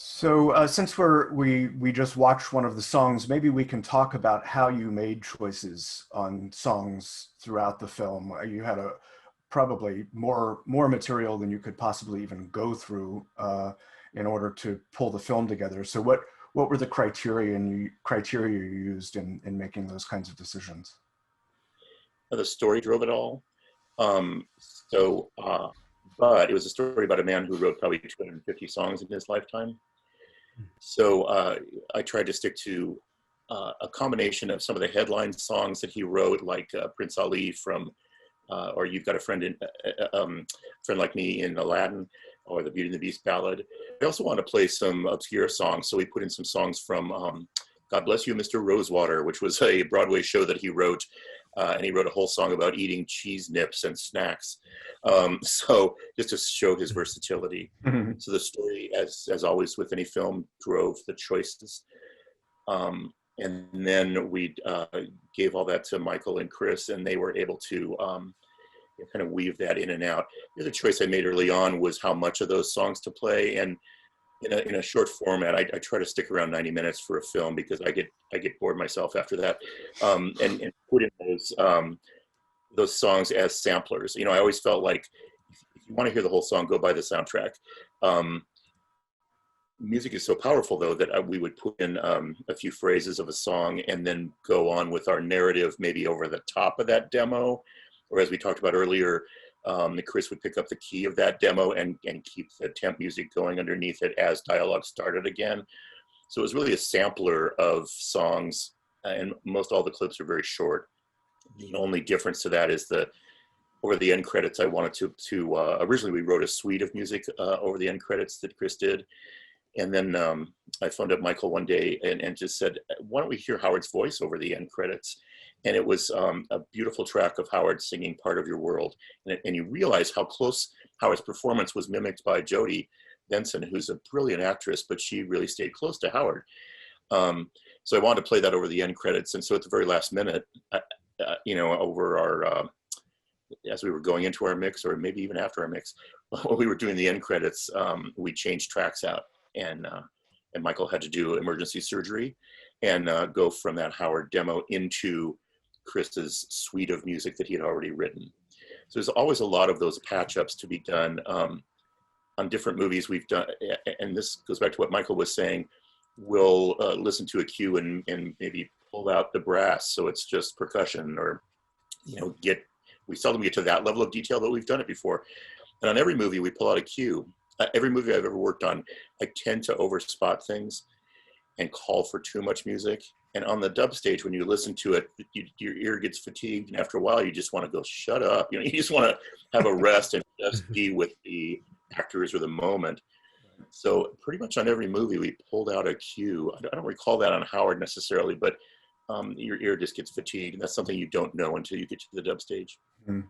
So since we just watched one of the songs, maybe we can talk about how you made choices on songs throughout the film. You had a probably more material than you could possibly even go through in order to pull the film together. So what were the criteria you used in making those kinds of decisions? The story drove it all. Um, so, uh, but it was a story about a man who wrote probably 250 songs in his lifetime. So I tried to stick to a combination of some of the headline songs that he wrote, like Prince Ali from, or You've Got a Friend in, Friend Like Me in Aladdin, or the Beauty and the Beast ballad. I also want to play some obscure songs, so we put in some songs from God Bless You, Mr. Rosewater, which was a Broadway show that he wrote, and he wrote a whole song about eating cheese nips and snacks. So just to show his versatility. Mhm. So the story, as always with any film, drove the choices. And then we gave all that to Michael and Chris, and they were able to kind of weave that in and out. The other choice I made early on was how much of those songs to play, and in a short format, I try to stick around 90 minutes for a film because I get bored myself after that, and put in those songs as samplers. You know, I always felt like if you want to hear the whole song, go buy the soundtrack. Um, Music is so powerful, though, that we would put in a few phrases of a song and then go on with our narrative, maybe over the top of that demo, or as we talked about earlier, Chris would pick up the key of that demo and keep the temp music going underneath it as dialogue started again. So it was really a sampler of songs, and most all the clips are very short. The only difference to that is the over the end credits. I wanted to originally we wrote a suite of music over the end credits that Chris did, and then I phoned up Michael one day and just said, why don't we hear Howard's voice over the end credits? And it was a beautiful track of Howard singing Part of Your World. And you realize how close Howard's performance was mimicked by Jodie Benson, who's a brilliant actress, but she really stayed close to Howard. So I wanted to play that over the end credits. And so at the very last minute, over our, as we were going into our mix, or maybe even after our mix, while we were doing the end credits, we changed tracks out. And Michael had to do emergency surgery and go from that Howard demo into Chris's suite of music that he had already written. So there's always a lot of those patch ups to be done on different movies we've done. And this goes back to what Michael was saying. We'll listen to a cue and maybe pull out the brass so it's just percussion, or we seldom get to that level of detail, but we've done it before. And on every movie we pull out a cue. Every movie I've ever worked on, I tend to overspot things and call for too much music. And on the dub stage, when you listen to it, your ear gets fatigued, and after a while, you just want to go, shut up. You just want to have a rest and just be with the actors or the moment. So pretty much on every movie, we pulled out a cue. I don't recall that on Howard necessarily, but your ear just gets fatigued, and that's something you don't know until you get to the dub stage. Mhm.